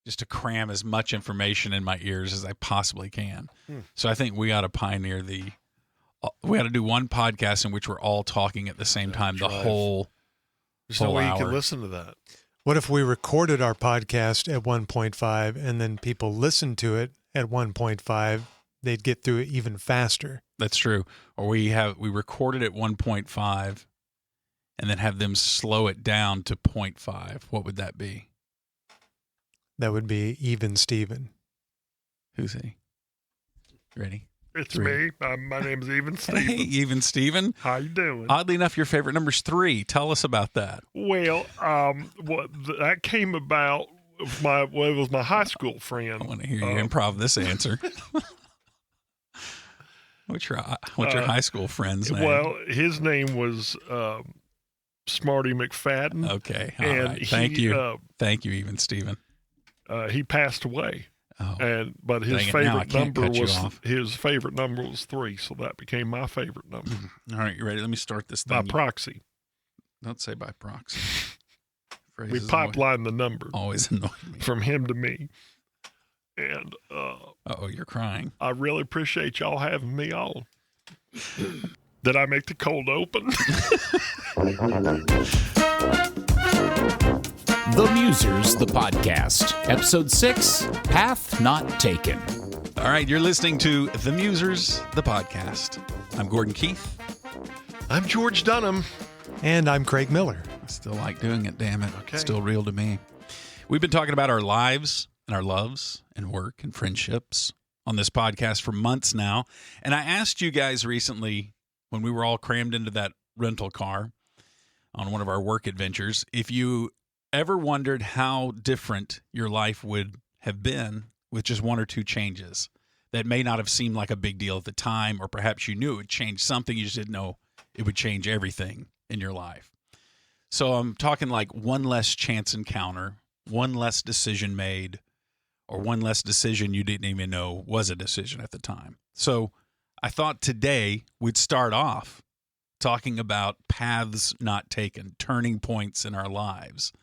just to cram as much information in my ears as I possibly can. So I think we ought to pioneer we ought to do one podcast in which we're all talking at the same time, the whole There's no way hour. you can listen to that. What if we recorded our podcast at 1.5 and then people listened to it at 1.5? They'd get through it even faster. That's true. Or we record it at 1.5 and then have them slow it down to 0.5. What would that be? That would be Even Steven. Who's he? Ready? It's 3. me. My name's Even Steven. Hey, Even Steven. How you doing? Oddly enough, your favorite number's 3. Tell us about that. Well, that came about it was my high school friend. I want to hear you improv this answer. What's your high school friend's name? Well, his name was Smarty McFadden. Okay. All and right. Thank you. Thank you, Even Steven. He passed away. Oh. But his Dang it, now I favorite can't number was 3, so that became my favorite number. All right, you ready? Let me start this thing. By proxy. Don't say by proxy. We Phrases pipeline the number always annoy me. from him to me. And Uh-oh, you're crying. I really appreciate y'all having me on. Did I make the cold open? The Musers, the podcast. Episode 6, Path Not Taken. All right, you're listening to The Musers, the podcast. I'm Gordon Keith. I'm George Dunham. And I'm Craig Miller. I still like doing it, damn it. Okay. It's still real to me. We've been talking about our lives and our loves and work and friendships on this podcast for months now. And I asked you guys recently when we were all crammed into that rental car on one of our work adventures, if you ever wondered how different your life would have been with just 1 or 2 changes that may not have seemed like a big deal at the time, or perhaps you knew it would change something, you just didn't know it would change everything in your life. So I'm talking like one less chance encounter, one less decision made, or one less decision you didn't even know was a decision at the time. So I thought today we'd start off talking about paths not taken, turning points in our lives.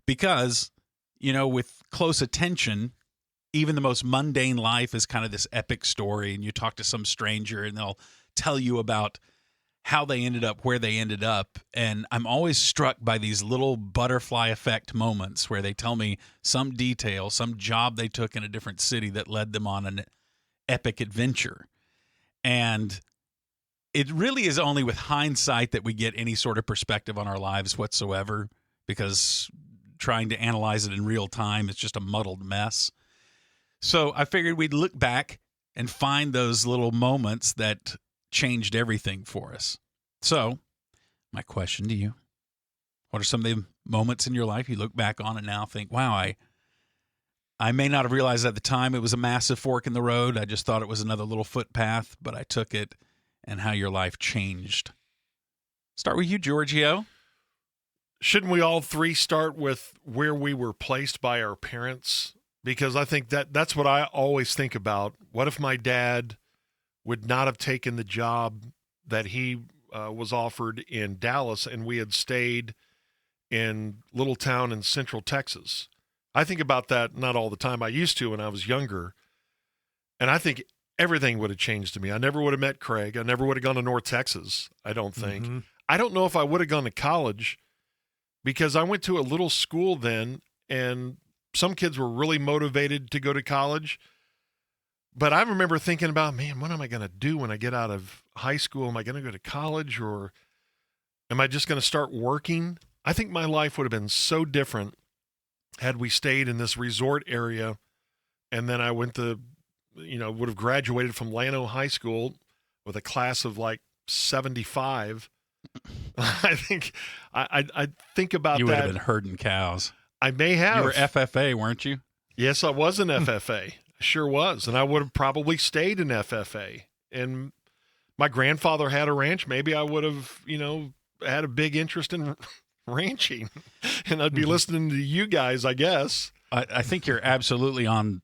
Because, with close attention, even the most mundane life is kind of this epic story, and you talk to some stranger and they'll tell you about how they ended up where they ended up. And I'm always struck by these little butterfly effect moments where they tell me some detail, some job they took in a different city that led them on an epic adventure. And it really is only with hindsight that we get any sort of perspective on our lives whatsoever, because trying to analyze it in real time, it's just a muddled mess. So I figured we'd look back and find those little moments that changed everything for us. So my question to you, what are some of the moments in your life you look back on and now think, wow, I may not have realized at the time it was a massive fork in the road. I just thought it was another little footpath, but I took it, and how your life changed. Start with you, Giorgio. Shouldn't we all 3 start with where we were placed by our parents? Because I think that's what I always think about. What if my dad would not have taken the job that he was offered in Dallas, and we had stayed in a little town in central Texas? I think about that not all the time. I used to when I was younger, and I think everything would have changed to me. I never would have met Craig. I never would have gone to North Texas, I don't think. Mm-hmm. I don't know if I would have gone to college, because I went to a little school then, and some kids were really motivated to go to college. But I remember thinking about, man, what am I going to do when I get out of high school? Am I going to go to college, or am I just going to start working? I think my life would have been so different had we stayed in this resort area, and then I would have graduated from Llano High School with a class of like 75. I think I think about that. You would have been herding cows. I may have. You were FFA, weren't you? Yes, I was an FFA. Sure was. And I would have probably stayed in FFA. And my grandfather had a ranch. Maybe I would have, had a big interest in ranching. And I'd be listening to you guys, I guess. I think you're absolutely on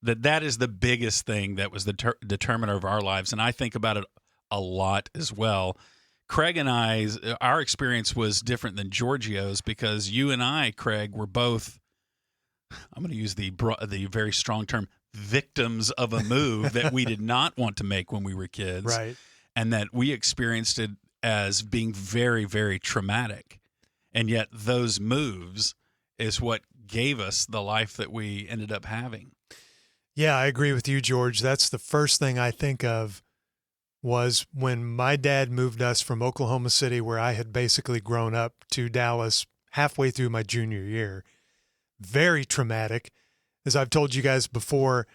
that is the biggest thing that was the determiner of our lives. And I think about it a lot as well. Craig and our experience was different than Giorgio's, because you and I, Craig, were both I'm going to use the very strong term, victims of a move that we did not want to make when we were kids. Right. And that we experienced it as being very, very traumatic. And yet those moves is what gave us the life that we ended up having. Yeah, I agree with you, George. That's the first thing I think of was when my dad moved us from Oklahoma City, where I had basically grown up, to Dallas halfway through my junior year. Very traumatic. As I've told you guys before,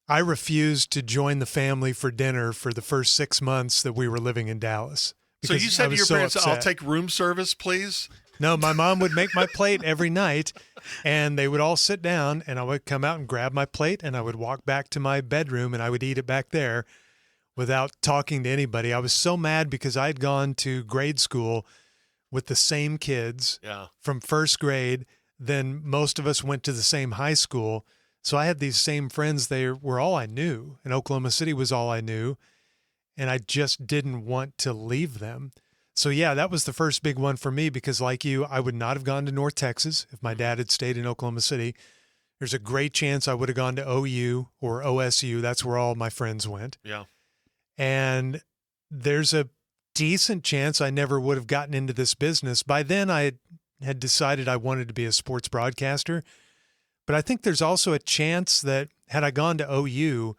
I refused to join the family for dinner for the first 6 months that we were living in Dallas. So you said to your parents, upset. I'll take room service, please? No, my mom would make my plate every night, and they would all sit down, and I would come out and grab my plate, and I would walk back to my bedroom, and I would eat it back there without talking to anybody. I was so mad because I'd gone to grade school with the same kids from first grade. Then most of us went to the same high school. So I had these same friends. They were all I knew, and Oklahoma City was all I knew, and I just didn't want to leave them. So, yeah, that was the first big one for me because, like you, I would not have gone to North Texas if my dad had stayed in Oklahoma City. There's a great chance I would have gone to OU or OSU. That's where all my friends went. Yeah. And there's a decent chance I never would have gotten into this business. By then, I had decided I wanted to be a sports broadcaster. But I think there's also a chance that had I gone to OU,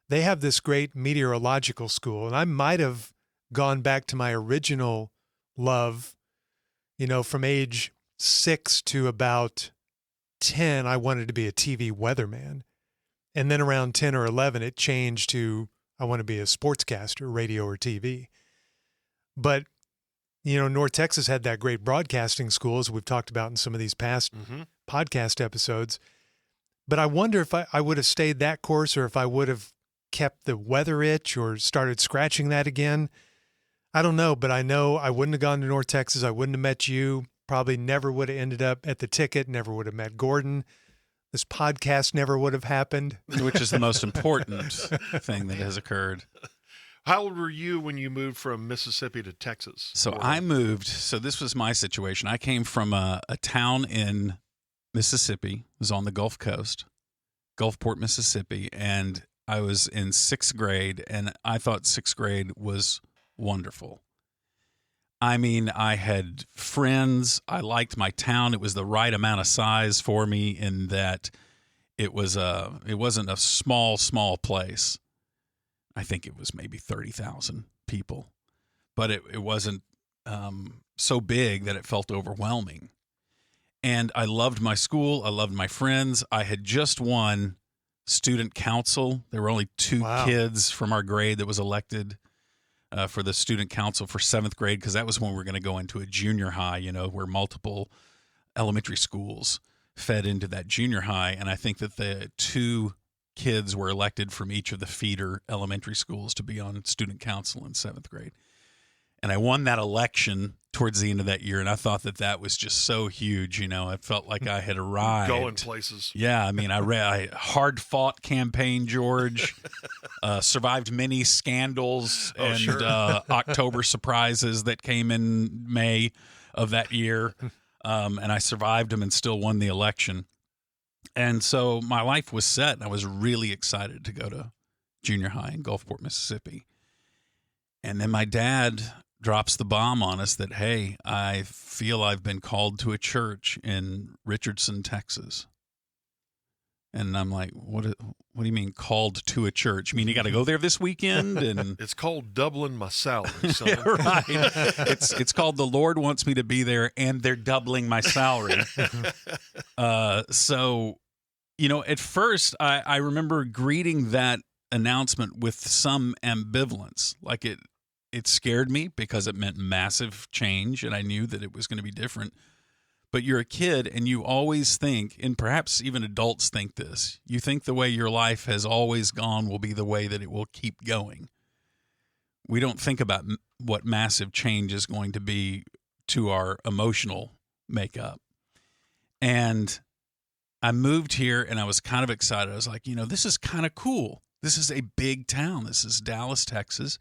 they have this great meteorological school, and I might have gone back to my original love, from age 6 to about 10, I wanted to be a TV weatherman. And then around 10 or 11, it changed to I want to be a sportscaster, radio or TV. But, North Texas had that great broadcasting school, as we've talked about in some of these past podcast episodes. But I wonder if I would have stayed that course or if I would have kept the weather itch or started scratching that again. I don't know, but I know I wouldn't have gone to North Texas. I wouldn't have met you. Probably never would have ended up at the Ticket, never would have met Gordon. This podcast never would have happened. Which is the most important thing that has occurred. How old were you when you moved from Mississippi to Texas? So I moved. So this was my situation. I came from a town in Mississippi. It was on the Gulf Coast, Gulfport, Mississippi. And I was in 6th grade, and I thought 6th grade was wonderful. I mean, I had friends. I liked my town. It was the right amount of size for me in that it wasn't a small place. I think it was maybe 30,000 people, but it wasn't so big that it felt overwhelming. And I loved my school. I loved my friends. I had just won student council. There were only 2 kids from our grade that was elected for the student council for 7th grade, because that was when we were going to go into a junior high, where multiple elementary schools fed into that junior high. And I think that the 2 kids were elected from each of the feeder elementary schools to be on student council in 7th grade. And I won that election towards the end of that year, and I thought that was just so huge. I felt like I had arrived. Going places. Yeah, I mean, I hard-fought campaign, George, survived many scandals October surprises that came in May of that year, and I survived them and still won the election. And so my life was set, and I was really excited to go to junior high in Gulfport, Mississippi. And then my dad drops the bomb on us that, hey, I feel I've been called to a church in Richardson, Texas. And I'm like, what do you mean called to a church? You mean you got to go there this weekend? And it's called doubling my salary, son. Yeah, right. It's called the Lord wants me to be there, and they're doubling my salary. So, at first I remember greeting that announcement with some ambivalence. Like it scared me because it meant massive change, and I knew that it was going to be different. But you're a kid, and you always think, and perhaps even adults think this, you think the way your life has always gone will be the way that it will keep going. We don't think about what massive change is going to be to our emotional makeup. And I moved here, and I was kind of excited. I was like, this is kind of cool. This is a big town. This is Dallas, Texas.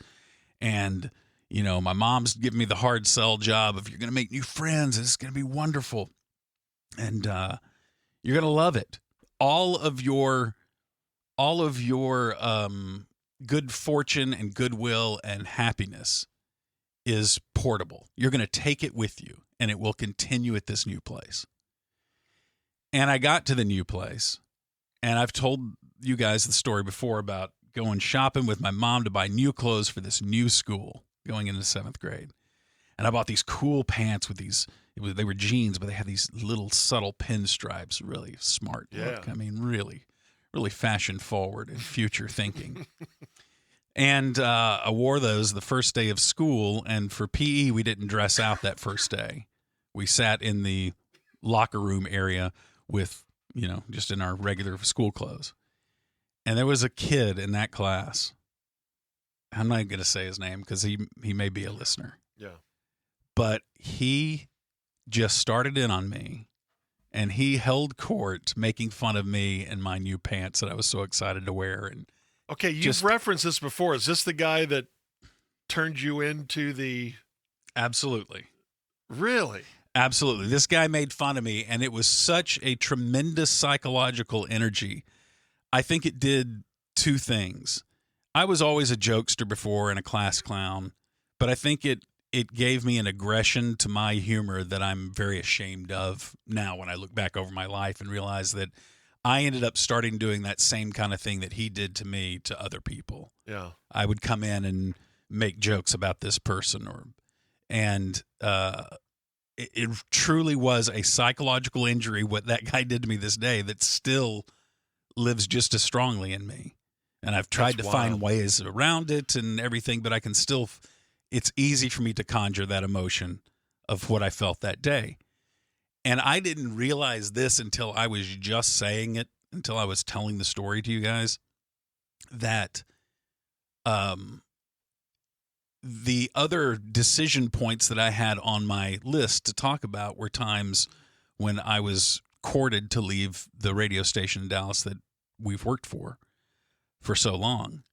And, my mom's giving me the hard sell job. If you're going to make new friends, it's going to be wonderful. And, You're going to love it. All of your good fortune and goodwill and happiness is portable. You're going to take it with you, and it will continue at this new place. And I got to the new place, and I've told you guys the story before about going shopping with my mom to buy new clothes for this new school going into 7th grade. And I bought these cool pants with they were jeans, but they had these little subtle pinstripes, really smart look. I mean, really, really fashion forward and future thinking. And I wore those the first day of school, and for PE, we didn't dress out that first day. We sat in the locker room area with, just in our regular school clothes. And there was a kid in that class. I'm not going to say his name because he may be a listener. Yeah. But he just started in on me, and he held court making fun of me and my new pants that I was so excited to wear. And okay, you've referenced this before. Is this the guy that turned you into the... Absolutely. Really? Absolutely. This guy made fun of me, and it was such a tremendous psychological energy. I think it did two things. I was always a jokester before and a class clown, but I think it gave me an aggression to my humor that I'm very ashamed of now when I look back over my life and realize that I ended up starting doing that same kind of thing that he did to me to other people. Yeah. I would come in and make jokes about this person, and it truly was a psychological injury what that guy did to me this day that still lives just as strongly in me. And I've tried to find ways around it and everything, but I can still, it's easy for me to conjure that emotion of what I felt that day. And I didn't realize this until I was just saying it, until I was telling the story to you guys, that the other decision points that I had on my list to talk about were times when I was courted to leave the radio station in Dallas that we've worked for so long.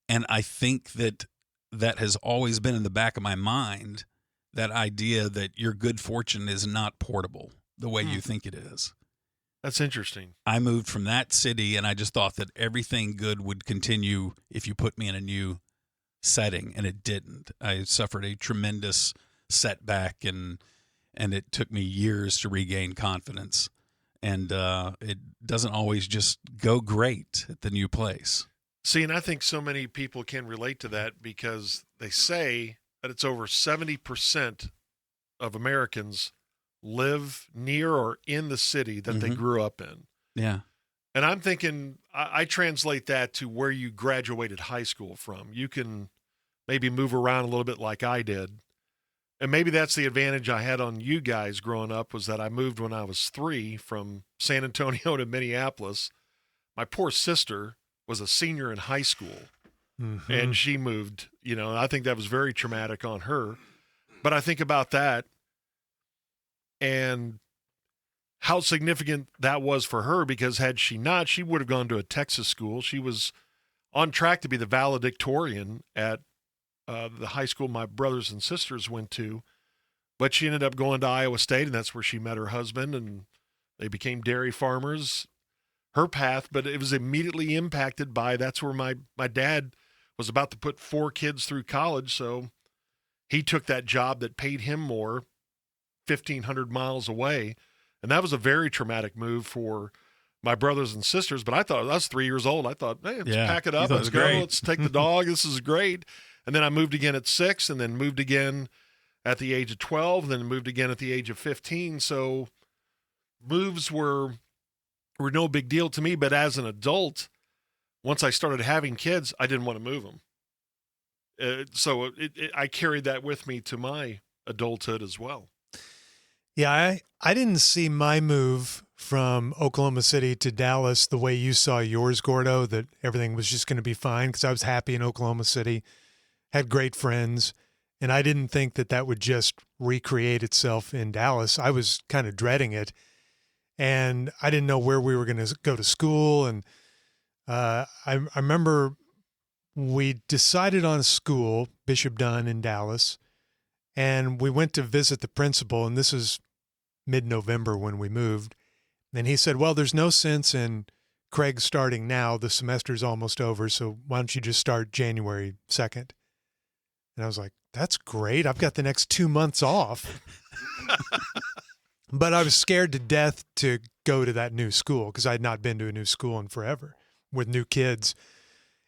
And I think that has always been in the back of my mind, that idea that your good fortune is not portable the way you think it is. That's interesting. I moved from that city, and I just thought that everything good would continue if you put me in a new setting, and it didn't. I suffered a tremendous setback, and it took me years to regain confidence. And it doesn't always just go great at the new place. See, and I think so many people can relate to that because they say that it's over 70% of Americans live near or in the city that they grew up in. Yeah. And I'm thinking, I translate that to where you graduated high school from. You can maybe move around a little bit like I did. And maybe that's the advantage I had on you guys growing up, was that I moved when I was 3 from San Antonio to Minneapolis. My poor sister was a senior in high school, and she moved, and I think that was very traumatic on her. But I think about that and how significant that was for her, because had she not, she would have gone to a Texas school. She was on track to be the valedictorian at the high school my brothers and sisters went to, but she ended up going to Iowa State, and that's where she met her husband, and they became dairy farmers. Her path, but it was immediately impacted by, that's where my dad was about to put 4 kids through college, so he took that job that paid him more, 1,500 miles away, and that was a very traumatic move for my brothers and sisters. But I thought, I was 3 years old, I thought, hey, let's pack it up, let's go, let's take the dog, this is great. And then I moved again at 6, and then moved again at the age of 12, and then moved again at the age of 15. So moves were no big deal to me. But as an adult, once I started having kids, I didn't want to move them. So I carried that with me to my adulthood as well. Yeah, I didn't see my move from Oklahoma City to Dallas the way you saw yours, Gordo, that everything was just going to be fine, because I was happy in Oklahoma City, had great friends, and I didn't think that would just recreate itself in Dallas. I was kind of dreading it, and I didn't know where we were going to go to school. And I remember we decided on a school, Bishop Dunn in Dallas, and we went to visit the principal, and this was mid-November when we moved, And he said, well, there's no sense in Craig starting now. The semester's almost over. So why don't you just start January 2nd? And I was like, that's great. I've got the next 2 months off. But I was scared to death to go to that new school because I had not been to a new school in forever with new kids.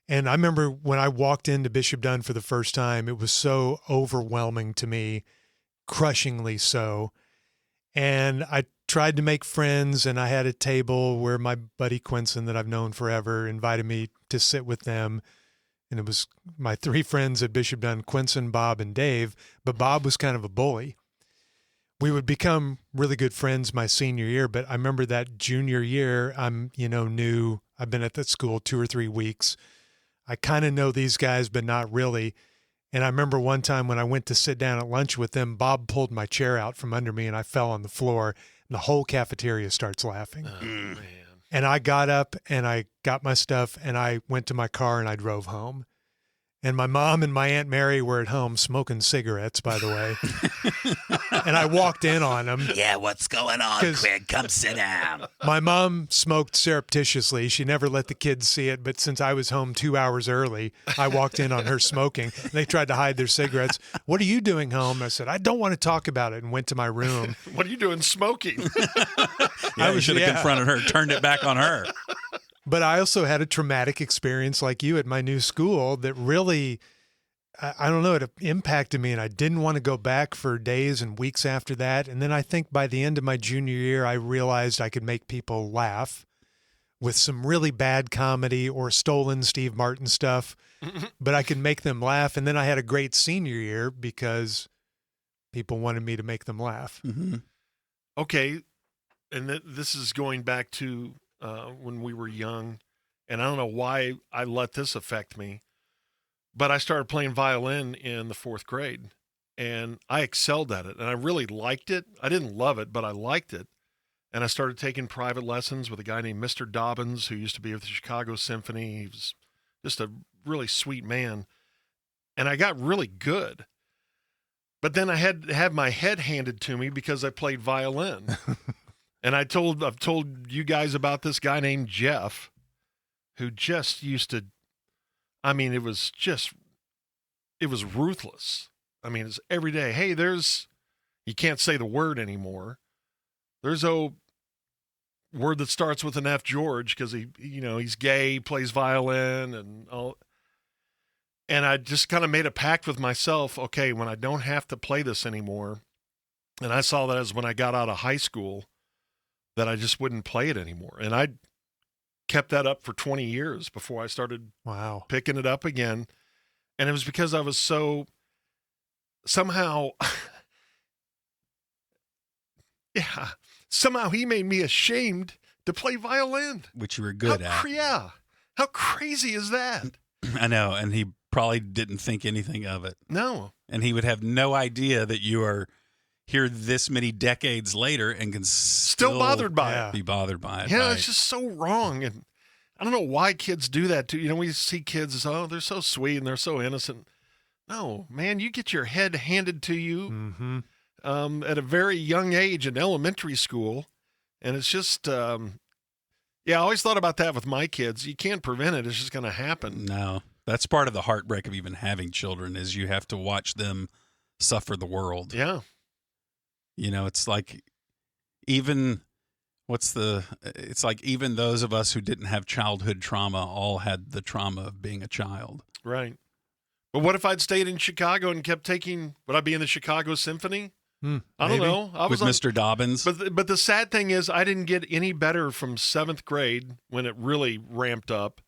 And I remember when I walked into Bishop Dunn for the first time, it was so overwhelming to me, crushingly so. And I tried to make friends, and I had a table where my buddy Quinson, that I've known forever, invited me to sit with them. And it was my 3 friends at Bishop Dunn, Quinson, Bob, and Dave. But Bob was kind of a bully. We would become really good friends my senior year, but I remember that junior year, I'm, new. I've been at that school 2 or 3 weeks. I kind of know these guys, but not really. And I remember one time when I went to sit down at lunch with them, Bob pulled my chair out from under me and I fell on the floor, and the whole cafeteria starts laughing. Oh, man. And I got up and I got my stuff and I went to my car and I drove home. And my mom and my Aunt Mary were at home smoking cigarettes, by the way. And I walked in on them. Yeah, what's going on, Craig? Come sit down. My mom smoked surreptitiously. She never let the kids see it, but since I was home 2 hours early, I walked in on her smoking. They tried to hide their cigarettes. What are you doing home? I said, I don't want to talk about it, and went to my room. What are you doing smoking? Yeah, you should have confronted her, turned it back on her. But I also had a traumatic experience like you at my new school that really, I don't know, it impacted me, and I didn't want to go back for days and weeks after that. And then I think by the end of my junior year, I realized I could make people laugh with some really bad comedy or stolen Steve Martin stuff, but I could make them laugh. And then I had a great senior year because people wanted me to make them laugh. Mm-hmm. Okay, and this is going back to when we were young, and I don't know why I let this affect me, but I started playing violin in the 4th grade, and I excelled at it, and I really liked it. I didn't love it, but I liked it, and I started taking private lessons with a guy named Mr. Dobbins, who used to be with the Chicago Symphony. He was just a really sweet man, and I got really good. But then I had to have my head handed to me because I played violin. And I've told you guys about this guy named Jeff, who just used to, I mean, it was ruthless. I mean, it's every day. Hey, you can't say the word anymore. There's a word that starts with an F, George, because he's gay, plays violin and all. And I just kind of made a pact with myself. Okay, when I don't have to play this anymore, and I saw that as when I got out of high school, that I just wouldn't play it anymore. And I kept that up for 20 years before I started picking it up again. And it was because I was somehow he made me ashamed to play violin. Which you were good at. Yeah. How crazy is that? I know. And he probably didn't think anything of it. No. And he would have no idea that you are here this many decades later and can still bothered by it. Be bothered by it. Yeah, right? It's just so wrong. And I don't know why kids do that too. We see kids as, oh, they're so sweet and they're so innocent. No, man, you get your head handed to you at a very young age in elementary school. And it's just, I always thought about that with my kids. You can't prevent it. It's just going to happen. No, that's part of the heartbreak of even having children is you have to watch them suffer the world. Yeah. It's like even those of us who didn't have childhood trauma all had the trauma of being a child. Right. But what if I'd stayed in Chicago and kept would I be in the Chicago Symphony? I don't know. I was with Mr. Dobbins. But the sad thing is I didn't get any better from 7th grade when it really ramped up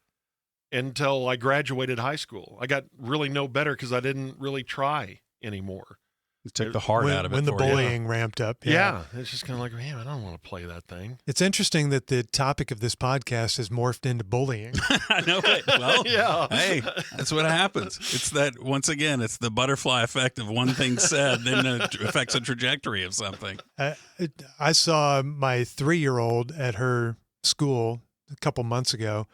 until I graduated high school. I got really no better because I didn't really try anymore. It took the heart out of it. When the bullying ramped up. Yeah. It's just kind of like, man, I don't want to play that thing. It's interesting that the topic of this podcast has morphed into bullying. I know it. Well, yeah. Hey, that's what happens. It's that, once again, it's the butterfly effect of one thing said, then it affects the trajectory of something. I saw my 3-year-old at her school a couple months ago.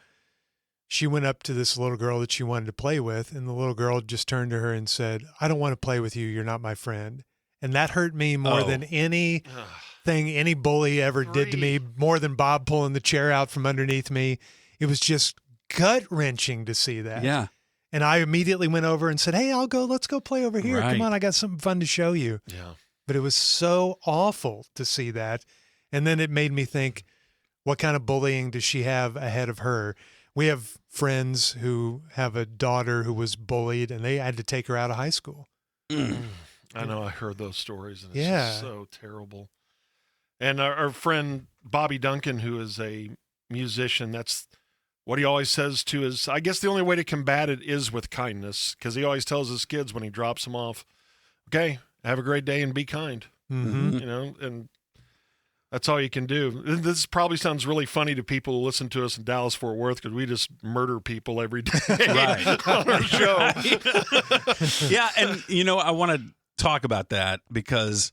She went up to this little girl that she wanted to play with, and the little girl just turned to her and said, I don't want to play with you. You're not my friend. And that hurt me more than anything any bully ever did to me, more than Bob pulling the chair out from underneath me. It was just gut-wrenching to see that. Yeah. And I immediately went over and said, hey, let's go play over here. Right. Come on, I got something fun to show you. Yeah. But it was so awful to see that. And then it made me think, what kind of bullying does she have ahead of her? We have friends who have a daughter who was bullied, and they had to take her out of high school. I know. I heard those stories, and it's Yeah. just so terrible. And our friend Bobby Duncan, who is a musician, that's what he always says to his, I guess the only way to combat it is with kindness, because he always tells his kids when he drops them off, okay, have a great day and be kind. Mm-hmm. You know, and that's all you can do. This probably sounds really funny to people who listen to us in Dallas, Fort Worth, because we just murder people every day on our show. Yeah, and I want to talk about that because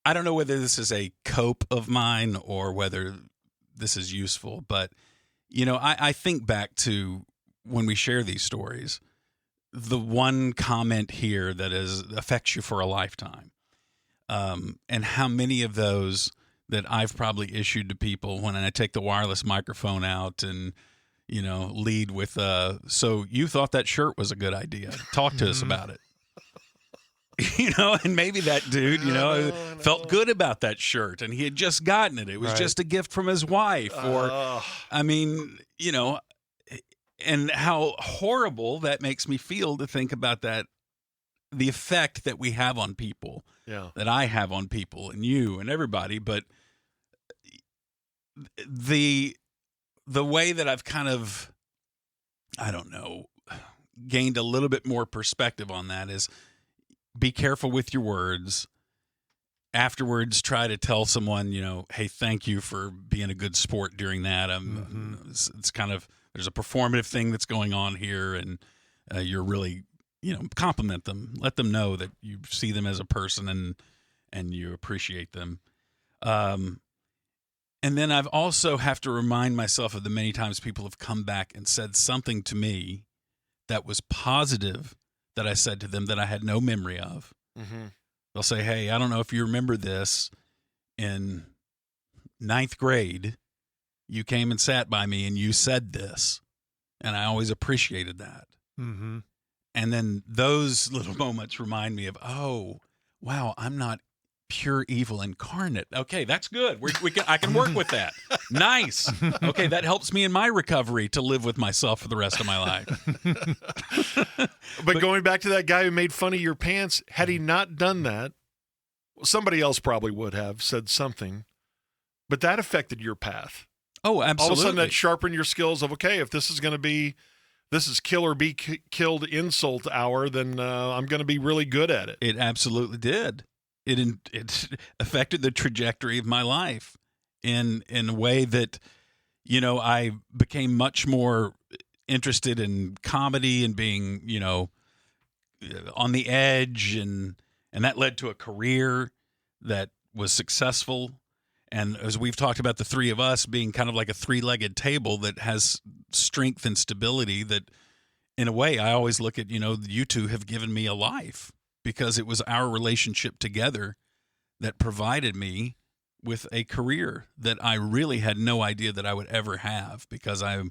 I don't know whether this is a cope of mine or whether this is useful, but I think back to when we share these stories, the one comment here that affects you for a lifetime. And how many of those that I've probably issued to people when I take the wireless microphone out and, lead with, so you thought that shirt was a good idea. Talk to us about it. And maybe that dude, felt good about that shirt and he had just gotten it. It was just a gift from his wife and how horrible that makes me feel to think about that, the effect that we have on people, that I have on people and you and everybody. But the way that I've kind of, gained a little bit more perspective on that is be careful with your words. Afterwards, try to tell someone, hey, thank you for being a good sport during that. It's kind of, there's a performative thing that's going on here, and you're really, compliment them. Let them know that you see them as a person and you appreciate them. And then I've also have to remind myself of the many times people have come back and said something to me that was positive that I said to them that I had no memory of. Mm-hmm. They'll say, hey, I don't know if you remember this. In 9th grade, you came and sat by me and you said this. And I always appreciated that. Mm-hmm. And then those little moments remind me of, oh, wow, I'm not pure evil incarnate. Okay, that's good. I can work with that. Nice. Okay, that helps me in my recovery to live with myself for the rest of my life. But going back to that guy who made fun of your pants, had he not done that, somebody else probably would have said something, but that affected your path. Oh, absolutely. All of a sudden that sharpened your skills of, okay, if this is going to be, this is kill or be killed insult hour, then I'm going to be really good at it. It absolutely did. It affected the trajectory of my life in a way that, I became much more interested in comedy and being, on the edge, and that led to a career that was successful. And as we've talked about, the three of us being kind of like a three-legged table that has strength and stability, that in a way I always look at, you two have given me a life, because it was our relationship together that provided me with a career that I really had no idea that I would ever have, because I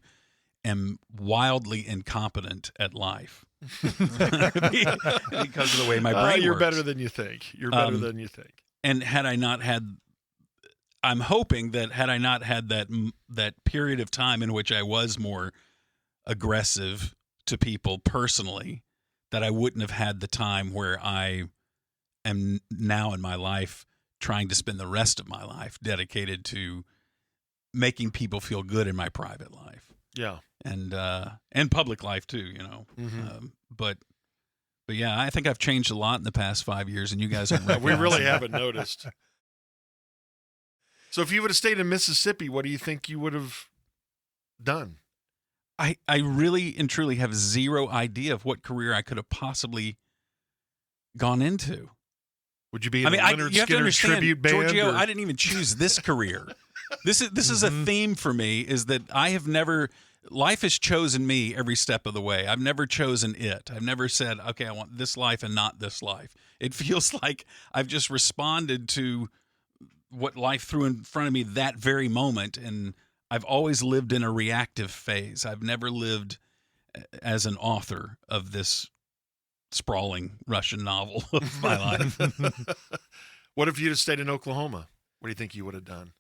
am wildly incompetent at life because of the way my brain you're works. better than you think. You're better than you think. And had I not had, I'm hoping that had I not had that period of time in which I was more aggressive to people personally, that I wouldn't have had the time where I am now in my life, trying to spend the rest of my life dedicated to making people feel good in my private life. Yeah. And public life too, Mm-hmm. But yeah, I think I've changed a lot in the past 5 years, and you guys have. We really haven't noticed. So if you would have stayed in Mississippi, what do you think you would have done? I really and truly have zero idea of what career I could have possibly gone into. Would you be in a Leonard Skinner tribute band? Giorgio, I didn't even choose this career. This is a theme for me, is that I have never, life has chosen me every step of the way. I've never chosen it. I've never said, okay, I want this life and not this life. It feels like I've just responded to what life threw in front of me that very moment. And I've always lived in a reactive phase. I've never lived as an author of this sprawling Russian novel of my life. What if you'd have stayed in Oklahoma? What do you think you would have done?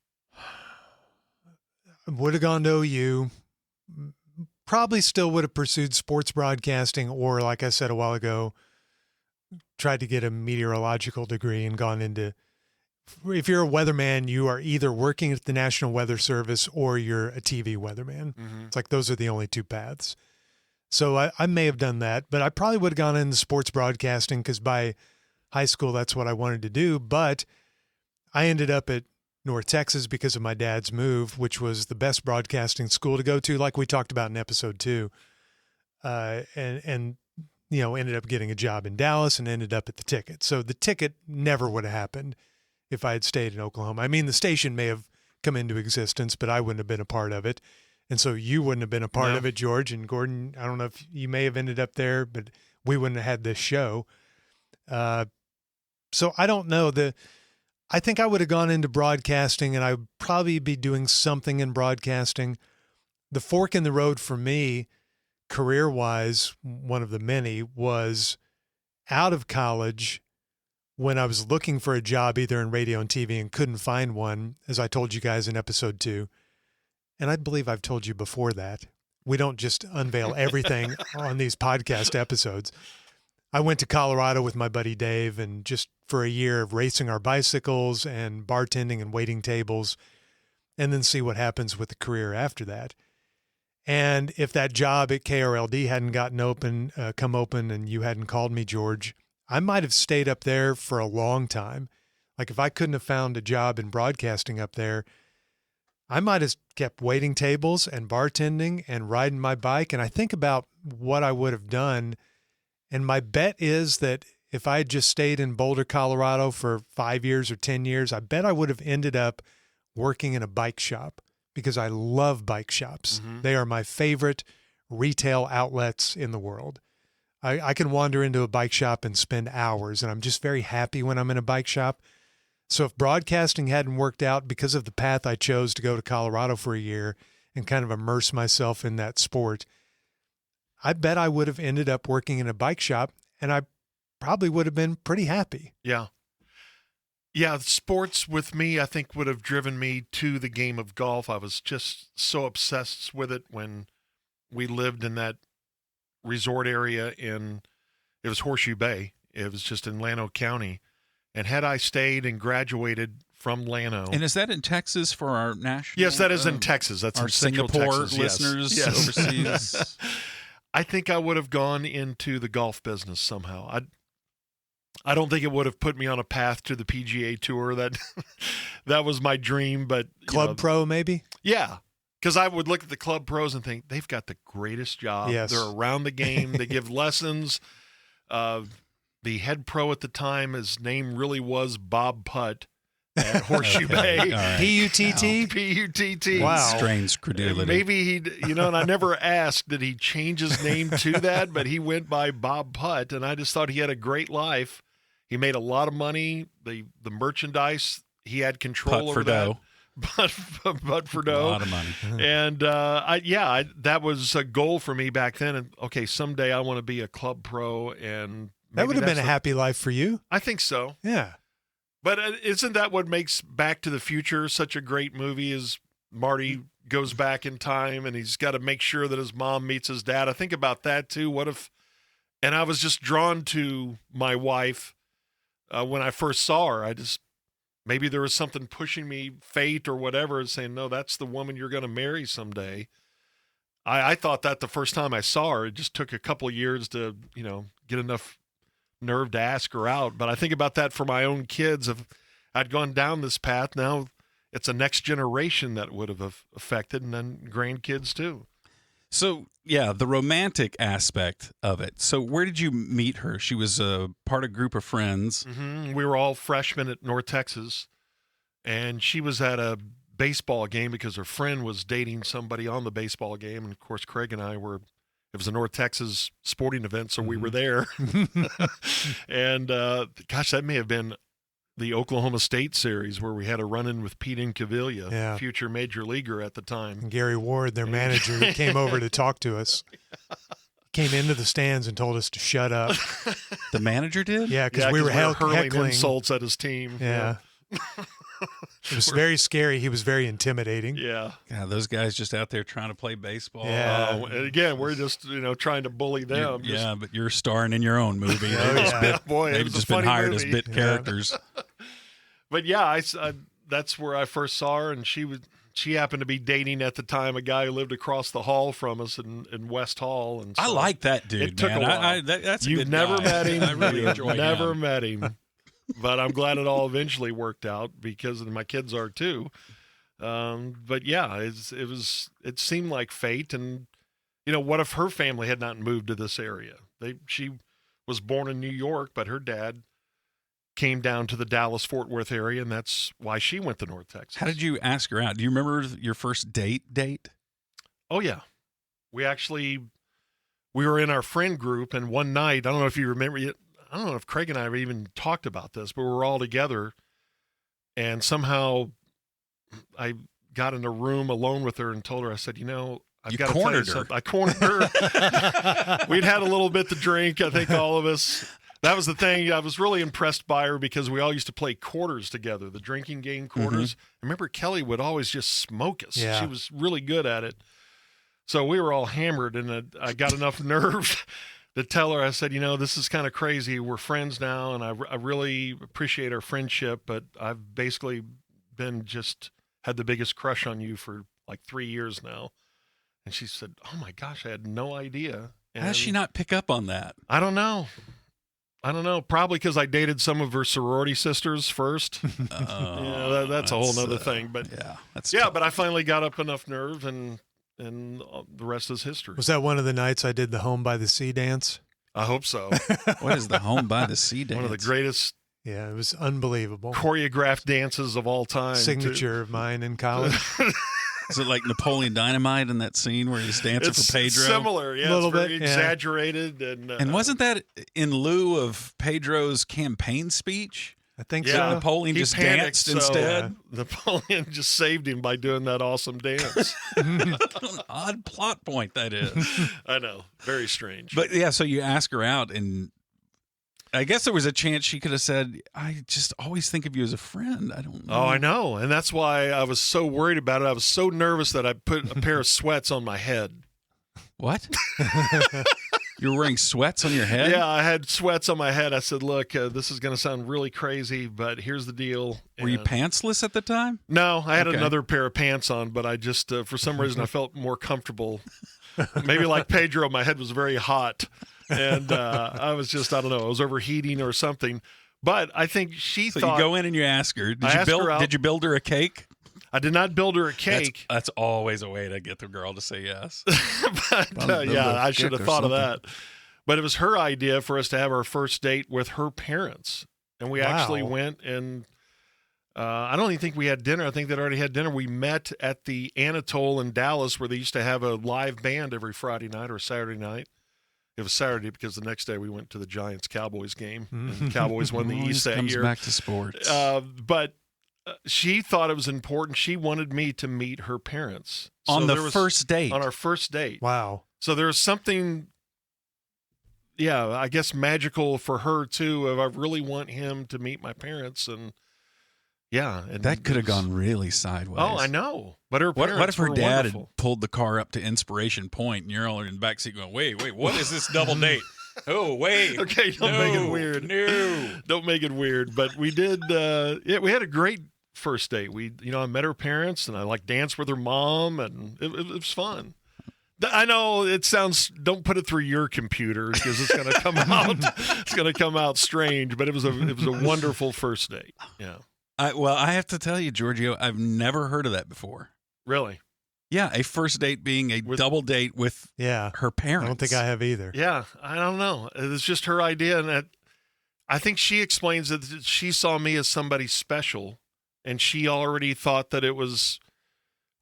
Would have gone to OU. Probably still would have pursued sports broadcasting, or like I said a while ago, tried to get a meteorological degree and gone into, if you're a weatherman, you are either working at the National Weather Service or you're a TV weatherman. Mm-hmm. It's like those are the only two paths. So I may have done that, but I probably would have gone into sports broadcasting because by high school, that's what I wanted to do. But I ended up at North Texas because of my dad's move, which was the best broadcasting school to go to, like we talked about in episode 2. And you know, ended up getting a job in Dallas and ended up at the Ticket. So the Ticket never would have happened if I had stayed in Oklahoma. I mean, the station may have come into existence, but I wouldn't have been a part of it. And so you wouldn't have been a part of it, George. And Gordon, I don't know if you may have ended up there, but we wouldn't have had this show. So I don't know. I think I would have gone into broadcasting, and I would probably be doing something in broadcasting. The fork in the road for me, career-wise, one of the many, was out of college when I was looking for a job either in radio and TV and couldn't find one, as I told you guys in episode 2. And I believe I've told you before that. We don't just unveil everything on these podcast episodes. I went to Colorado with my buddy Dave, and just for a year of racing our bicycles and bartending and waiting tables, and then see what happens with the career after that. And if that job at KRLD hadn't come open and you hadn't called me, George, I might have stayed up there for a long time. Like if I couldn't have found a job in broadcasting up there, I might have kept waiting tables and bartending and riding my bike. And I think about what I would have done. And my bet is that if I had just stayed in Boulder, Colorado for 5 years or 10 years, I bet I would have ended up working in a bike shop because I love bike shops. Mm-hmm. They are my favorite retail outlets in the world. I can wander into a bike shop and spend hours, and I'm just very happy when I'm in a bike shop. So if broadcasting hadn't worked out because of the path I chose to go to Colorado for a year and kind of immerse myself in that sport, I bet I would have ended up working in a bike shop, and I probably would have been pretty happy. Yeah. Yeah, sports with me, I think, would have driven me to the game of golf. I was just so obsessed with it when we lived in that resort area it was Horseshoe Bay. It was just in Llano County. And had I stayed and graduated from Llano. And is that in Texas for our national? Yes, that is in Texas. That's our in Central Singapore Texas. listeners yes. overseas. I think I would have gone into the golf business somehow. I don't think it would have put me on a path to the PGA Tour. That was my dream, but Club pro maybe? Yeah. Because I would look at the club pros and think, they've got the greatest job. Yes. They're around the game. They give lessons. The head pro at the time, his name really was Bob Putt at Horseshoe Bay. Right. P-U-T-T? P-U-T-T. Wow. Strange credulity. Maybe and I never asked, did he change his name to that? But he went by Bob Putt, and I just thought he had a great life. He made a lot of money. The merchandise, he had control over that. But for dough. A lot of money. And that was a goal for me back then. And okay, someday I want to be a club pro, and that would have been a happy life for you. I think so. Yeah. But isn't that what makes Back to the Future such a great movie? Is Marty goes back in time and he's got to make sure that his mom meets his dad. I think about that too. What if? And I was just drawn to my wife when I first saw her. Maybe there was something pushing me, fate or whatever, saying, no, that's the woman you're going to marry someday. I thought that the first time I saw her. It just took a couple of years to, get enough nerve to ask her out. But I think about that for my own kids. If I'd gone down this path, now it's a next generation that would have affected, and then grandkids too. So, yeah, the romantic aspect of it. So where did you meet her? She was a part of a group of friends. Mm-hmm. We were all freshmen at North Texas, and she was at a baseball game because her friend was dating somebody on the baseball game. And, of course, Craig and I were It was a North Texas sporting event, so we were there. And, gosh, that may have been the Oklahoma State series where we had a run-in with Pete Incaviglia, future major leaguer at the time. And Gary Ward, their manager, came over to talk to us. Came into the stands and told us to shut up. The manager did? Yeah, because we were hurling heckling insults at his team. Yeah. It was very scary. He was very intimidating. Yeah. God, those guys just out there trying to play baseball. Yeah. And again, we're just trying to bully them. Yeah, but you're starring in your own movie. Boy, they've just been hired as bit characters. But yeah, I that's where I first saw her, and she happened to be dating at the time a guy who lived across the hall from us in West Hall. And so I like that dude. It took man. a while. That's a You've good never guy. met him. I really You've enjoy never him. met him. But I'm glad it all eventually worked out because my kids are too. But yeah, it seemed like fate. And what if her family had not moved to this area? She was born in New York, but her dad came down to the Dallas-Fort Worth area, and that's why she went to North Texas. How did you ask her out? Do you remember your first date? Oh, yeah. We were in our friend group, and one night, I don't know if you remember it, I don't know if Craig and I have even talked about this, but we were all together, and somehow I got in a room alone with her and told her, I said, I've got to tell you something. I cornered her. We'd had a little bit to drink, I think all of us. That was the thing. I was really impressed by her because we all used to play quarters together, the drinking game quarters. I remember Kelly would always just smoke us. Yeah. She was really good at it. So we were all hammered, and I got enough nerve to tell her, I said, this is kind of crazy. We're friends now, and I really appreciate our friendship, but I've basically had the biggest crush on you for like 3 years now. And she said, oh my gosh, I had no idea. And How does she not pick up on that? I don't know. Probably because I dated some of her sorority sisters first. That's a whole nother thing. But but I finally got up enough nerve, and the rest is history. Was that one of the nights I did the Home by the Sea dance? I hope so. What is the Home by the Sea dance? One of the greatest Yeah, it was unbelievable. choreographed dances of all time. Signature of mine in college. Is it like Napoleon Dynamite in that scene where he's dancing It's for Pedro? similar, yeah. A little It's very bit, yeah. exaggerated. And wasn't that in lieu of Pedro's campaign speech? I think Yeah. so. Napoleon He just panicked, danced so instead. Napoleon just saved him by doing that awesome dance. An odd plot point that is. I know. Very strange. But yeah, so you ask her out, and I guess there was a chance she could have said, I just always think of you as a friend. I don't know. Oh, I know. And that's why I was so worried about it. I was so nervous that I put a pair of sweats on my head. What? You were wearing sweats on your head? Yeah, I had sweats on my head. I said, look, this is going to sound really crazy, but here's the deal. Were you And- pantsless at the time? No, I had Okay. another pair of pants on, but I just, for some reason, I felt more comfortable. Maybe like Pedro, my head was very hot. And I was just, I don't know, I was overheating or something. But I think she So thought. you go in and you ask her. I asked her out. Did you build her a cake? I did not build her a cake. That's always a way to get the girl to say yes. But Build yeah, a I should cake have or thought of something. that. But it was her idea for us to have our first date with her parents. And we actually Wow. went and I don't even think we had dinner. I think they'd already had dinner. We met at the Anatole in Dallas where they used to have a live band every Friday night or Saturday night. It was Saturday because the next day we went to the Giants-Cowboys game. And the Cowboys won the Always East that comes year. back to sports. But she thought it was important. She wanted me to meet her parents. on So the there was- first date. On our first date. Wow. So there's something, I guess magical for her too. Of I really want him to meet my parents, and and That could have it was- gone really sideways. Oh, I know. But her parents What if her were dad wonderful. had pulled the car up to Inspiration Point and you're all in the backseat going, wait, what is this double date? Oh, wait. Okay, don't make it weird. No. Don't make it weird. But we did. We had a great first date. I met her parents, and I danced with her mom, and it was fun. I know it sounds. Don't put it through your computer because it's going to come out. It's going to come out strange. But it was a wonderful first date. Yeah. I have to tell you, Giorgio, I've never heard of that before. Really. Yeah, a first date being a double date with Yeah. her parents. I don't think I have either. Yeah. I don't know. It was just her idea, and I think she explains that she saw me as somebody special, and she already thought that it was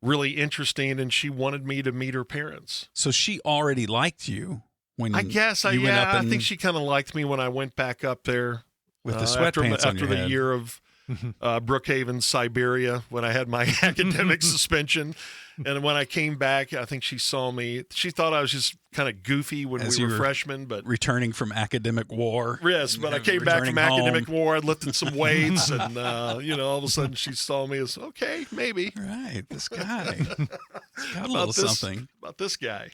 really interesting, and she wanted me to meet her parents. So she already liked you when I guess you went up I and think she kind of liked me when I went back up there with the after sweatpants on after your the head. year of Brookhaven, Siberia, when I had my academic suspension. And when I came back, I think she saw me. She thought I was just kind of goofy when As we you were were freshmen, but returning from academic war. yes, but I came back Returning from academic home. war. I lifted some weights, and all of a sudden she saw me as okay, maybe Right, this guy. He's got a little about this something. about this guy.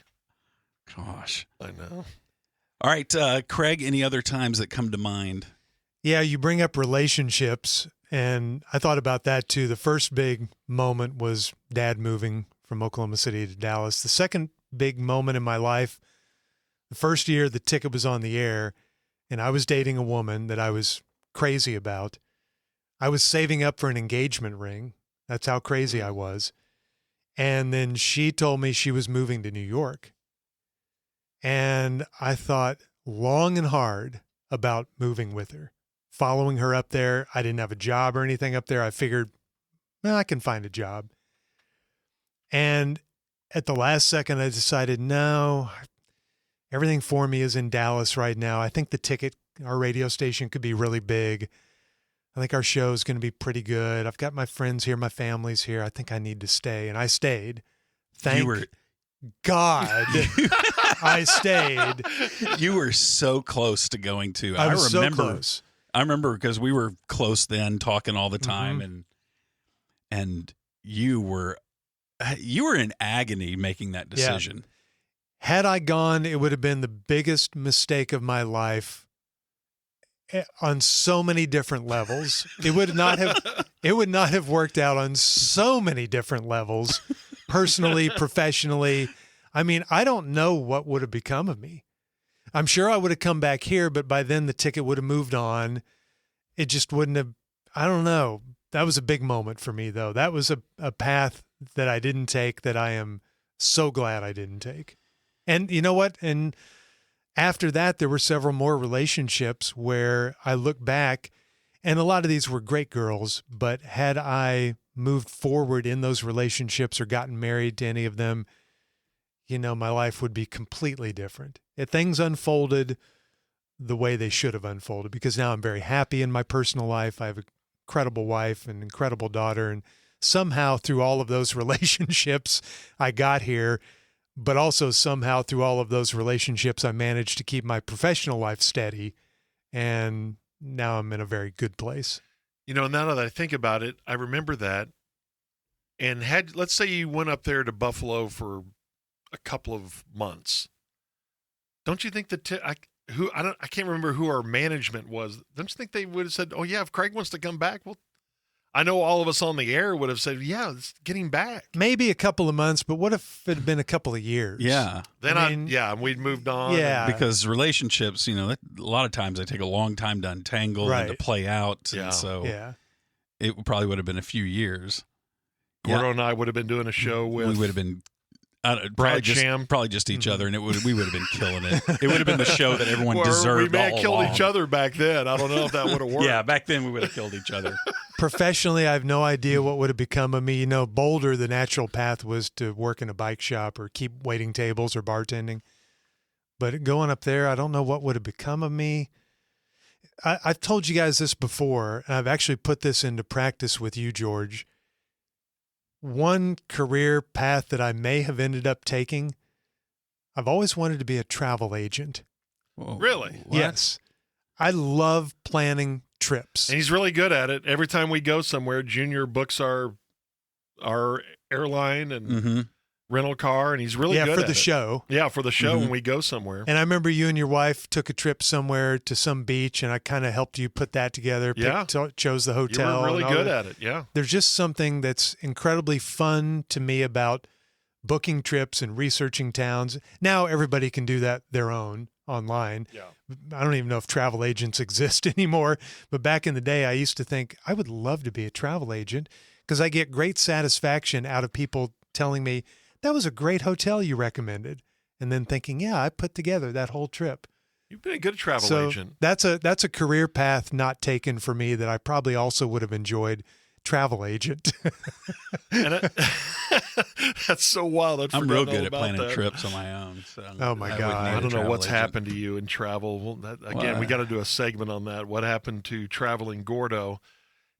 Gosh. I know. All right, Craig, any other times that come to mind? Yeah, you bring up relationships, and I thought about that too. The first big moment was Dad moving from Oklahoma City to Dallas. The second big moment in my life, the first year the ticket was on the air, and I was dating a woman that I was crazy about. I was saving up for an engagement ring. That's how crazy I was. And then she told me she was moving to New York. And I thought long and hard about moving with her, following her up there. I didn't have a job or anything up there. I figured, well, I can find a job. And at the last second, I decided, no, everything for me is in Dallas right now. I think the ticket, our radio station could be really big. I think our show is going to be pretty good. I've got my friends here, my family's here. I think I need to stay. And I stayed. Thank God I stayed. You were so close to going to. I was remember, so close. I remember because we were close then, talking all the time, Mm-hmm. and you were in agony making that decision. Had I gone, it would have been the biggest mistake of my life on so many different levels. It would not have worked out on so many different levels, personally, professionally. I mean, I don't know what would have become of me. I'm sure I would have come back here, but by then the ticket would have moved on. It just wouldn't have, I don't know. That was a big moment for me, though. That was a path that I didn't take that I am so glad I didn't take. And you know what? And after that, there were several more relationships where I look back, and a lot of these were great girls, but had I moved forward in those relationships or gotten married to any of them, my life would be completely different. Things unfolded the way they should have unfolded, because now I'm very happy in my personal life. I have an incredible wife and incredible daughter, and somehow through all of those relationships, I got here, but also somehow through all of those relationships, I managed to keep my professional life steady, and now I'm in a very good place. Now that I think about it, I remember that. And let's say you went up there to Buffalo for a couple of months. Don't you think I can't remember who our management was. Don't you think they would have said, "Oh yeah, if Craig wants to come back, well," I know all of us on the air would have said, "Yeah, let's get him back." Maybe a couple of months, but what if it had been a couple of years? Yeah. Then we'd moved on. Yeah. Because relationships, a lot of times they take a long time to untangle and to Right. play out. Yeah. And so Yeah. it probably would have been a few years. Gordo and I would have been doing a show with. We would have been Brad Sham. probably just each other, and we would have been killing it. It would have been the show that everyone Or deserved. we may all have killed along. each other back then. I don't know if that would have worked. Yeah, back then we would have killed each other. Professionally, I have no idea what would have become of me. Boulder, the natural path was to work in a bike shop or keep waiting tables or bartending. But going up there, I don't know what would have become of me. I've told you guys this before, and I've actually put this into practice with you, George. One career path that I may have ended up taking, I've always wanted to be a travel agent. Whoa, Really? what? Yes. I love planning trips. And he's really good at it. Every time we go somewhere, Junior books our airline and Mm-hmm. rental car, and he's really good for at the it. show. Yeah, for the show Mhm. when we go somewhere. And I remember you and your wife took a trip somewhere to some beach, and I kind of helped you put that together. Chose the You hotel. were really and all good that. at it. Yeah. There's just something that's incredibly fun to me about booking trips and researching towns. Now everybody can do that their own online. Yeah. I don't even know if travel agents exist anymore, but back in the day, I used to think I would love to be a travel agent because I get great satisfaction out of people telling me, that was a great hotel you recommended. And then thinking, yeah, I put together that whole trip. You've been a good travel So agent. that's a career path not taken for me that I probably also would have enjoyed travel agent. And that's so wild. I'm real good at planning trips on my own. So Oh, my I God. wouldn't need I a don't know travel what's agent. happened to you in travel. Well, Well, we got to do a segment on that. What happened to traveling Gordo?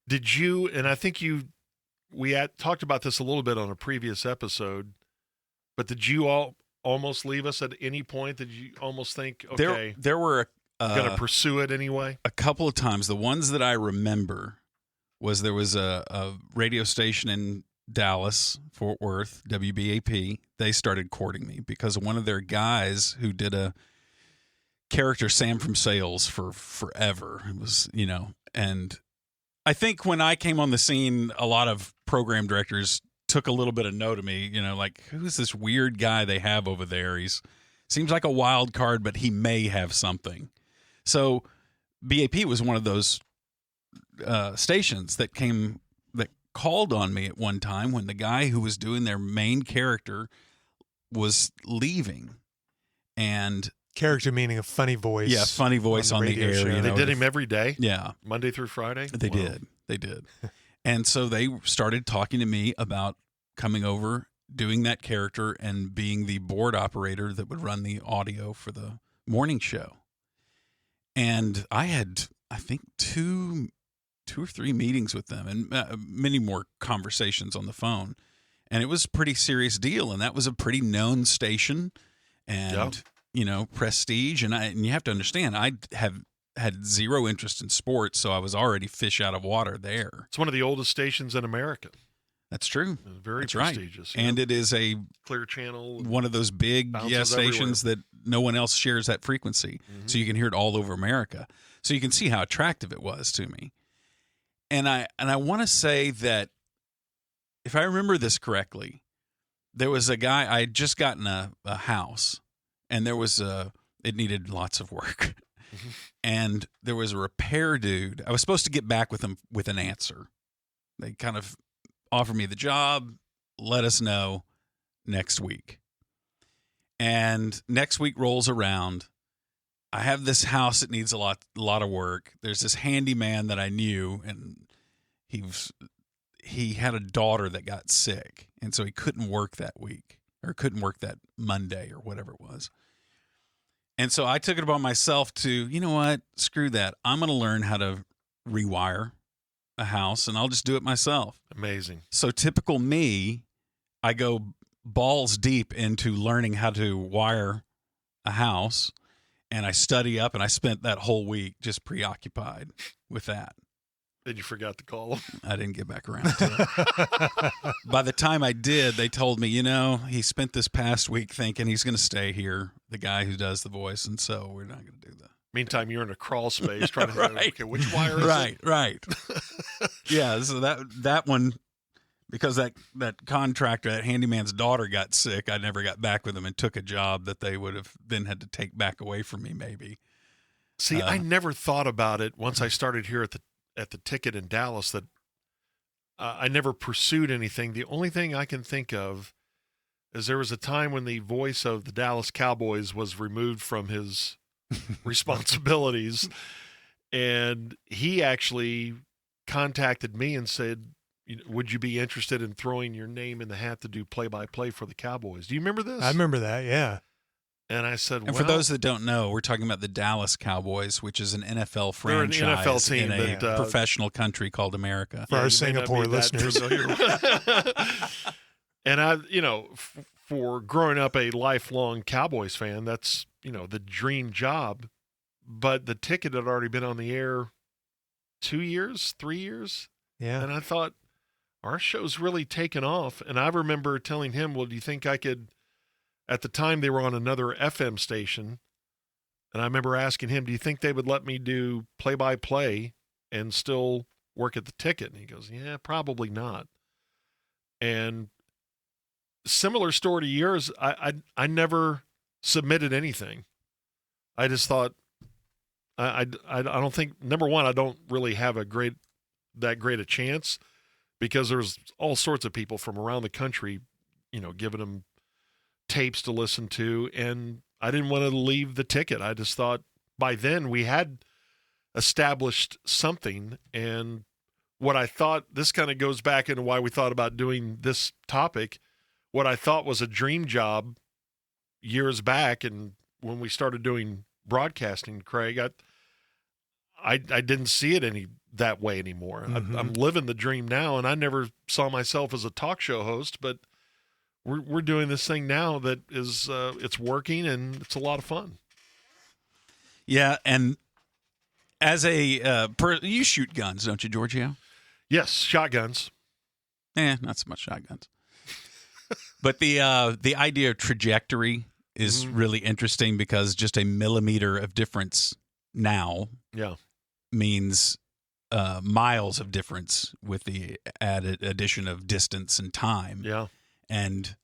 Did you, and I think talked about this a little bit on a previous episode, but did you almost leave us at any point? Did you almost think, okay, There were going to pursue it anyway? a couple of times. The ones that I remember was there was a radio station in Dallas, Fort Worth, WBAP. They started courting me because one of their guys who did a character, Sam from Sales, for forever. It was, and I think when I came on the scene, a lot of program directors took a little bit of note of me, like, who's this weird guy they have over there? Seems like a wild card, but he may have something. So BAP was one of those stations that called on me at one time when the guy who was doing their main character was leaving. And Character meaning a funny voice. yeah, funny voice on the radio air. show. They did him every day? Yeah. Monday through Friday? They Wow. did. And so they started talking to me about coming over, doing that character, and being the board operator that would run the audio for the morning show. And I had, I think, two or three meetings with them and many more conversations on the phone. And it was a pretty serious deal. And that was a pretty known station and, prestige. And you have to understand, I have had zero interest in sports, so I was already fish out of water there. It's one of the oldest stations in America. That's true. Very That's prestigious. right. And it is Clear Channel. one of those big Bounces stations that no one else shares that frequency. Mhm. So you can hear it all over America. So you can see how attractive it was to me. And I want to say that if I remember this correctly, there was a guy, I had just gotten a house, and it needed lots of work. Mhm. And there was a repair dude. I was supposed to get back with him with an answer. They kind of offered me the job, let us know next week. And next week rolls around. I have this house that needs a lot of work. There's this handyman that I knew, and he had a daughter that got sick, and so he couldn't work that week, or couldn't work that Monday or whatever it was. And so I took it upon myself to, you know what, screw that. I'm going to learn how to rewire a house, and I'll just do it myself. Amazing. So typical me, I go balls deep into learning how to wire a house, and I study up, and I spent that whole week just preoccupied with that. Then you forgot to call him. I didn't get back around to it. By the time I did, they told me, he spent this past week thinking he's going to stay here, the guy who does the voice, and so we're not going to do that. Meantime, you're in a crawl space trying to Right. okay, which wire is it? Right. Yeah, so that one, because that contractor, that handyman's daughter got sick, I never got back with him and took a job that they would have then had to take back away from me maybe. See, I never thought about it once I started here at the ticket in Dallas that I never pursued anything. The only thing I can think of is there was a time when the voice of the Dallas Cowboys was removed from his responsibilities, and he actually contacted me and said, would you be interested in throwing your name in the hat to do play-by-play for the Cowboys? Do you remember this? I remember that, yeah. And I said, and for those that don't know, we're talking about the Dallas Cowboys, which is an NFL They're an franchise NFL team in a that, professional country called America. For our you may not Singapore be that listeners. familiar. And I, for growing up a lifelong Cowboys fan, that's, the dream job. But the ticket had already been on the air 2 years, 3 years. Yeah. And I thought, our show's really taken off. And I remember telling him, well, do you think I could, at the time they were on another FM station. And I remember asking him, do you think they would let me do play-by-play and still work at the ticket? And he goes, yeah, probably not. And similar story to yours, I never submitted anything. I just thought, I don't think, number one, I don't really have that great a chance, because there's all sorts of people from around the country, giving them tapes to listen to, and I didn't want to leave the ticket. I just thought by then we had established something, and what I thought, this kind of goes back into why we thought about doing this topic, what I thought was a dream job years back, and when we started doing broadcasting, Craig, I didn't see it that way anymore. I'm living the dream now, and I never saw myself as a talk show host, but we're doing this thing now that is it's working, and it's a lot of fun. Yeah, and as a you shoot guns, don't you, Giorgio? Yes, shotguns. Not so much shotguns. But the idea of trajectory is really interesting, because just a millimeter of difference now means miles of difference with the added addition of distance and time. Yeah. And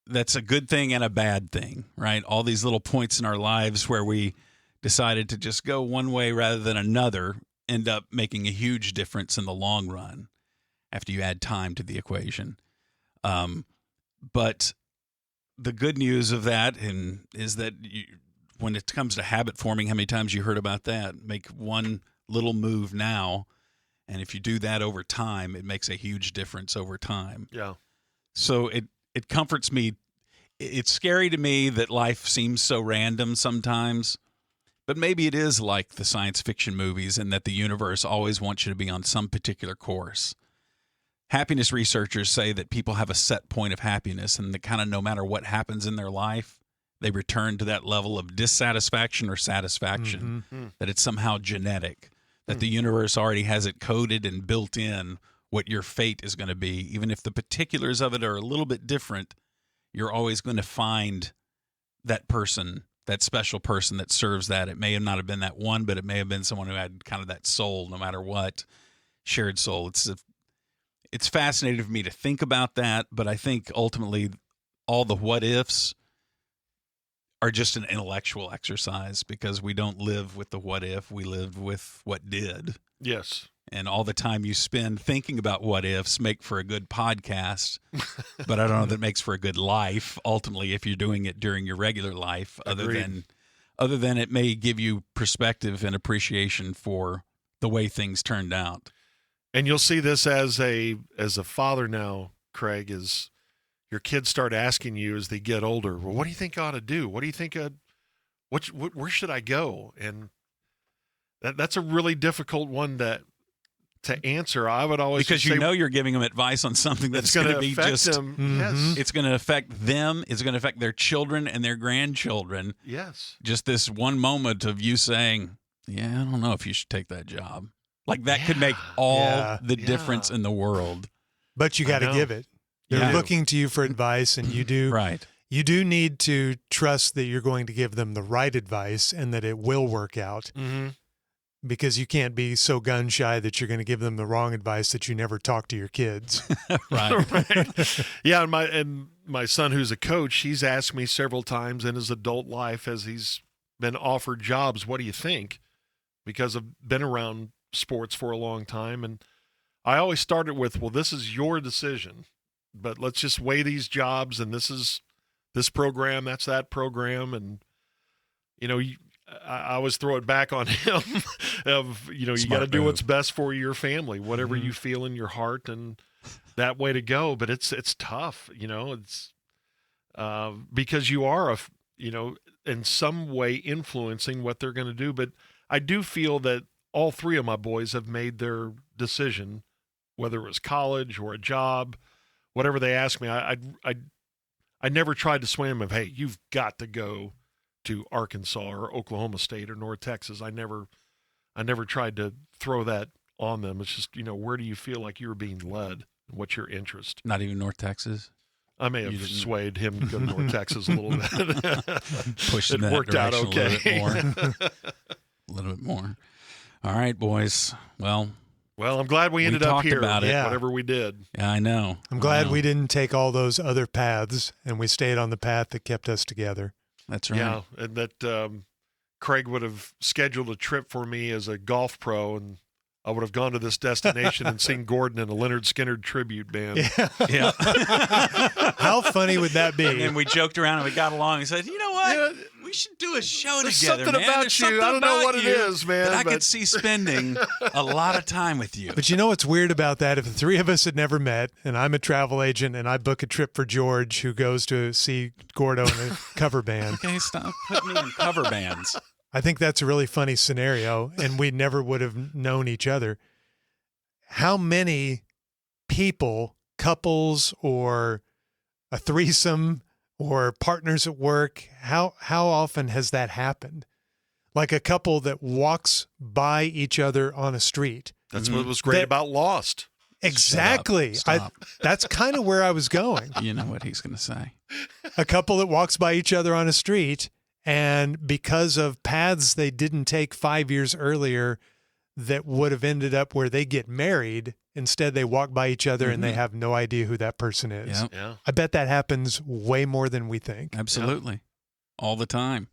that's a good thing and a bad thing, right? All these little points in our lives where we decided to just go one way rather than another end up making a huge difference in the long run after you add time to the equation. But the good news of that is that when it comes to habit forming, how many times you heard about that? Make one little move now, and if you do that over time, it makes a huge difference over time. Yeah. So it comforts me. It's scary to me that life seems so random sometimes, but maybe it is like the science fiction movies, and that the universe always wants you to be on some particular course. Happiness researchers say that people have a set point of happiness, and that kind of no matter what happens in their life, they return to that level of dissatisfaction or satisfaction, that it's somehow genetic, that the universe already has it coded and built in what your fate is going to be. Even if the particulars of it are a little bit different, you're always going to find that person, that special person that serves that. It may not have been that one, but it may have been someone who had kind of that soul, no matter what, shared soul. It's fascinating for me to think about that, but I think ultimately all the what ifs are just an intellectual exercise, because we don't live with the what if, we live with what did. Yes. And all the time you spend thinking about what ifs make for a good podcast, but I don't know that it makes for a good life ultimately if you're doing it during your regular life, other than it may give you perspective and appreciation for the way things turned out. And you'll see this as a father now, Craig, is your kids start asking you as they get older, well, what do you think I ought to do? What do you think where should I go? And that's a really difficult one to answer. I would always because say, you're giving them advice on something that's going to be just them. Yes. It's going to affect them. It's going to affect their children and their grandchildren. Yes. Just this one moment of you saying, "Yeah, I don't know if you should take that job." Like that could make all the difference in the world. But you got to give it. They're looking to you for advice, and you do. Right. You do need to trust that you're going to give them the right advice and that it will work out. Mm-hmm. Because you can't be so gun shy that you're going to give them the wrong advice that you never talk to your kids. Right. Yeah. And my son, who's a coach, he's asked me several times in his adult life as he's been offered jobs, what do you think? Because I've been around sports for a long time. And I always started with, well, this is your decision, but let's just weigh these jobs. And this is this program, that's that program. And, I always throw it back on him of, you got to do what's best for your family, whatever you feel in your heart, and that way to go. But it's tough, it's because you are, in some way influencing what they're going to do. But I do feel that all three of my boys have made their decision, whether it was college or a job, whatever they asked me. I never tried to sway them of, hey, you've got to go to Arkansas or Oklahoma State or North Texas. I never tried to throw that on them. It's just, where do you feel like you're being led? What's your interest? Not even North Texas? I may have swayed him to go to North Texas a little bit. Pushed it worked out okay. A little bit more. All right, boys. Well, I'm glad we ended up here. About it. Whatever we did. Yeah, I know. I'm glad we didn't take all those other paths, and we stayed on the path that kept us together. That's right. Yeah, and that Craig would have scheduled a trip for me as a golf pro, and I would have gone to this destination and seen Gordon in a Leonard Skinner tribute band. Yeah. How funny would that be? And we joked around and we got along and said, you know what? Yeah, should do a show There's together, something man. about There's you. something I don't know about what it you is, man, that I but- could see spending a lot of time with you. But you know what's weird about that? If the three of us had never met, and I'm a travel agent, and I book a trip for George, who goes to see Gordo in a cover band, Okay, stop putting me in cover bands. I think that's a really funny scenario, and we never would have known each other. How many people, couples, or a threesome, or partners at work, how often has that happened? Like a couple that walks by each other on a street. That's what was great about Lost. Exactly. Stop. That's kind of where I was going. You know what he's going to say. A couple that walks by each other on a street, and because of paths they didn't take 5 years earlier that would have ended up where they get married, instead they walk by each other and they have no idea who that person is. Yep. Yeah. I bet that happens way more than we think. Absolutely. All the time.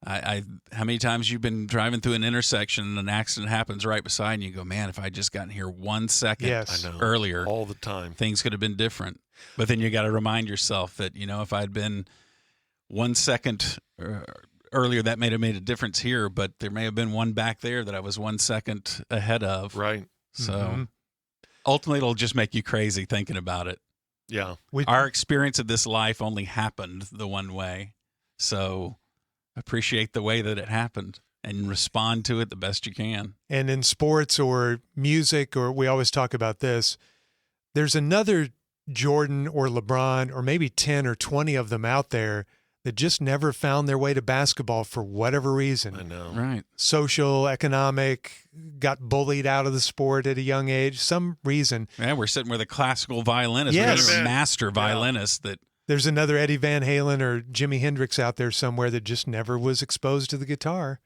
I how many times you've been driving through an intersection and an accident happens right beside you, and you go, man, if I just gotten here 1 second Yes. I know. earlier, All the time. things could have been different. But then you got to remind yourself that, if I'd been 1 second earlier, that may have made a difference here, but there may have been one back there that I was 1 second ahead of. Right. So ultimately, it'll just make you crazy thinking about it. Yeah. Our experience of this life only happened the one way. So appreciate the way that it happened and respond to it the best you can. And in sports or music, or we always talk about this, there's another Jordan or LeBron, or maybe 10 or 20 of them out there that just never found their way to basketball for whatever reason. I know. Right. Social, economic, got bullied out of the sport at a young age, some reason. Yeah, we're sitting with a classical violinist. Yes. We're a master violinist that There's another Eddie Van Halen or Jimi Hendrix out there somewhere that just never was exposed to the guitar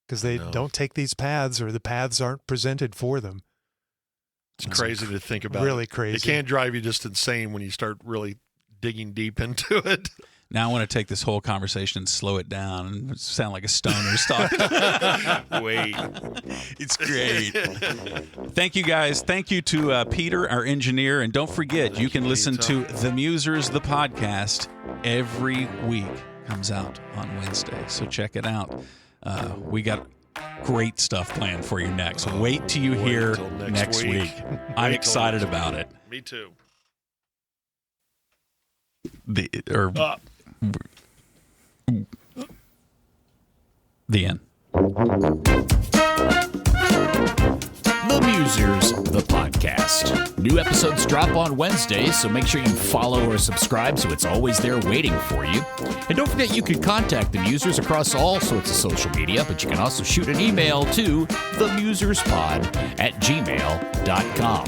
because they No. don't take these paths, or the paths aren't presented for them. It's crazy to think about. Really It crazy. can drive you just insane when you start really digging deep into it. now I want to take this whole conversation and slow it down and sound like a stoner's talking. Wait. It's great. Thank you, guys. Thank you to Peter, our engineer. And don't forget, you can listen to The Musers, the podcast, every week. Comes out on Wednesday. So check it out. We got great stuff planned for you next. Wait till you Wait hear till next week. I'm till excited next about it. Me too. The end. The Musers, the podcast. New episodes drop on Wednesdays, so make sure you follow or subscribe so it's always there waiting for you. And don't forget you can contact the Musers across all sorts of social media, but you can also shoot an email to themuserspod@gmail.com.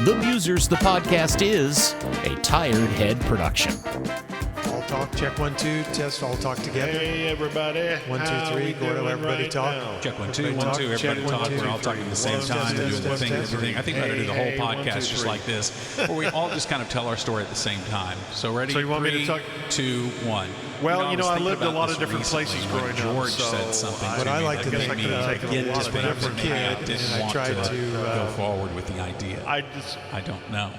The Musers, the podcast is a Tired Head production. All talk, check 1, 2, test, all talk together. Hey, everybody. 1, 2, How 3, we Gordo, doing everybody right talk. now? Check 1, 2, Everybody 1, 2. talk. Everybody Check 1, talk. 2, We're all 3, talking at the same 4, time. test, We're doing the test, thing, test. everything. I think we ought to do the whole Hey, 1, 2, podcast just 3. like this, where we all just kind of tell our story at the same time. So ready? So you want me to 3, talk- 2, 1. Well, was I thinking lived a about lot this of different recently places when growing up, George so said something I- to What I me like that to made think me about get a to lot of things different that maybe I kid, didn't and I want tried to to, go forward with the idea. I just I don't know.